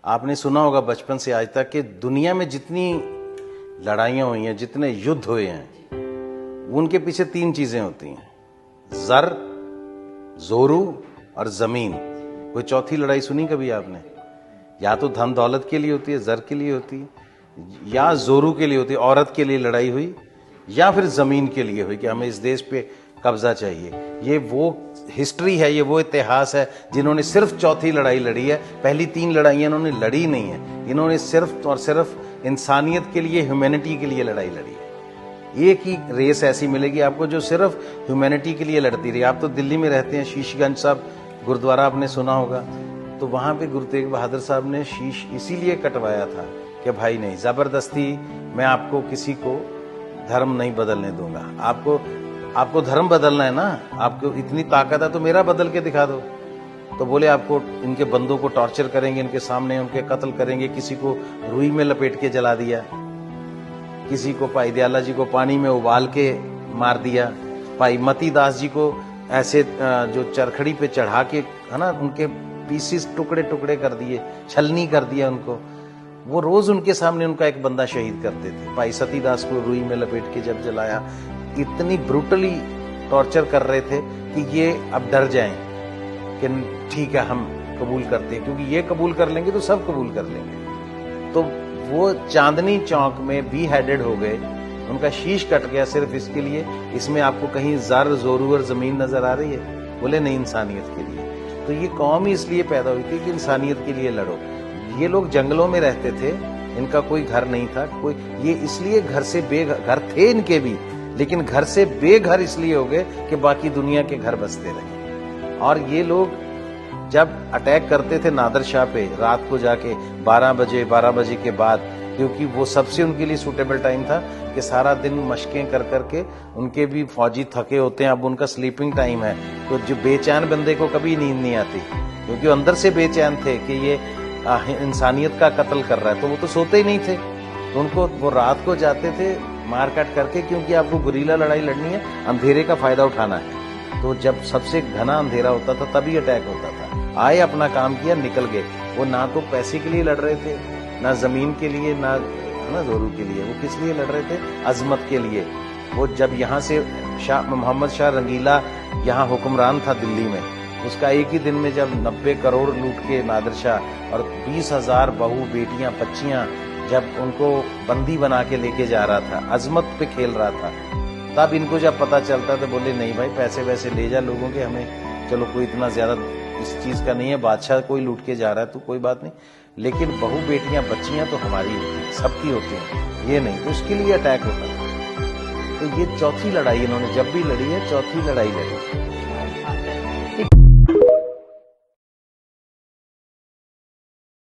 आपने सुना होगा बचपन से आज तक कि दुनिया में जितनी लड़ाइयाँ हुई हैं, जितने युद्ध हुए हैं, उनके पीछे 3 चीजें होती हैं, जर, जोरू और जमीन। कोई चौथी लड़ाई सुनी कभी आपने? या तो धन दौलत के लिए होती है, जर के लिए होती है, या जोरू के लिए होती है, औरत के लिए लड़ाई हुई, या फिर जमीन के लिए हुई कि हमें इस देश पे कब्जा चाहिए। ये वो हिस्ट्री है, ये वो इतिहास है जिन्होंने सिर्फ चौथी लड़ाई लड़ी है। पहली 3 लड़ाइयां इन्होंने लड़ी नहीं है। इन्होंने सिर्फ और सिर्फ इंसानियत के लिए, ह्यूमैनिटी के लिए लड़ाई लड़ी है। एक ही रेस ऐसी मिलेगी आपको जो सिर्फ ह्यूमैनिटी के लिए लड़ती रही। आप तो दिल्ली में रहते हैं, शीशगंज साहब गुरुद्वारा आपने सुना होगा, तो वहां पे गुरु तेग बहादुर साहब ने शीश इसीलिए कटवाया था कि भाई नहीं, जबरदस्ती मैं आपको किसी को धर्म नहीं बदलने दूंगा। आपको धर्म बदलना है ना, आपको इतनी ताकत है तो मेरा बदल के दिखा दो। तो बोले आपको इनके बंदों को टॉर्चर करेंगे, इनके सामने उनके कत्ल करेंगे। किसी को रुई में लपेट के जला दिया, किसी को भाई दयाला जी को पानी में उबाल के मार दिया, भाई मती दास जी को ऐसे जो चरखड़ी पे चढ़ा के, है ना, उनके पीसीस टुकड़े टुकड़े कर दिए, छलनी कर दिया उनको। वो रोज उनके सामने उनका एक बंदा शहीद करते थे। भाई सतीदास को रुई में लपेट के जब जलाया, इतनी ब्रूटली टॉर्चर कर रहे थे कि ये अब डर जाएं कि ठीक है हम कबूल करते हैं, क्योंकि ये कबूल कर लेंगे तो सब कबूल कर लेंगे। तो वो चांदनी चौक में बी हेडेड हो गए, उनका शीश कट गया सिर्फ इसके लिए। इसमें आपको कहीं जर, जोरू और जमीन नजर आ रही है? बोले नहीं, इंसानियत के लिए। तो ये कौम ही इसलिए पैदा हुई थी कि इंसानियत के लिए लड़ो। ये लोग जंगलों में रहते थे, इनका कोई घर नहीं था, कोई, ये इसलिए घर से बेघर थे इनके भी, लेकिन घर से बेघर इसलिए हो गए कि बाकी दुनिया के घर बसते रहे। और ये लोग जब अटैक करते थे नादर शाह पे रात को जाके 12 बजे के बाद, क्योंकि वो सबसे उनके लिए सूटेबल टाइम था कि सारा दिन मशकें कर करके, उनके भी फौजी थके होते हैं, अब उनका स्लीपिंग टाइम है। तो जो बेचैन बंदे को कभी नींद नहीं आती, क्योंकि अंदर से बेचैन थे कि ये इंसानियत का कत्ल कर रहा है, तो वो तो सोते ही नहीं थे। तो उनको वो रात को जाते थे मार काट करके, क्योंकि आपको गुरीला लड़ाई लड़नी है, अंधेरे का फायदा उठाना है। तो जब सबसे घना अंधेरा होता था तभी अटैक होता था। आए, अपना काम किया, निकल गए। वो ना तो पैसे के लिए लड़ रहे थे, ना जमीन के लिए, ना जोरू के लिए। वो किस लिए लड़ रहे थे? अजमत के लिए। वो जब यहाँ से मोहम्मद शाह रंगीला यहाँ हुक्मरान था दिल्ली में, उसका एक ही दिन में जब 90 करोड़ लूट के नादिर शाह और 20,000 बहू, बेटियां, बच्चियां जब उनको बंदी बना के लेके जा रहा था, अजमत पे खेल रहा था, तब इनको जब पता चलता तो बोले नहीं भाई, पैसे वैसे ले जा लोगों के, हमें चलो कोई इतना ज्यादा इस चीज का नहीं है, बादशाह कोई लूट के जा रहा है तो कोई बात नहीं, लेकिन बहू, बेटियां, बच्चियां तो हमारी होती हैं, सबकी होती हैं, ये नहीं। तो इसके लिए अटैक होता था। तो ये चौथी लड़ाई इन्होंने जब भी लड़ी है, चौथी लड़ाई लड़ी।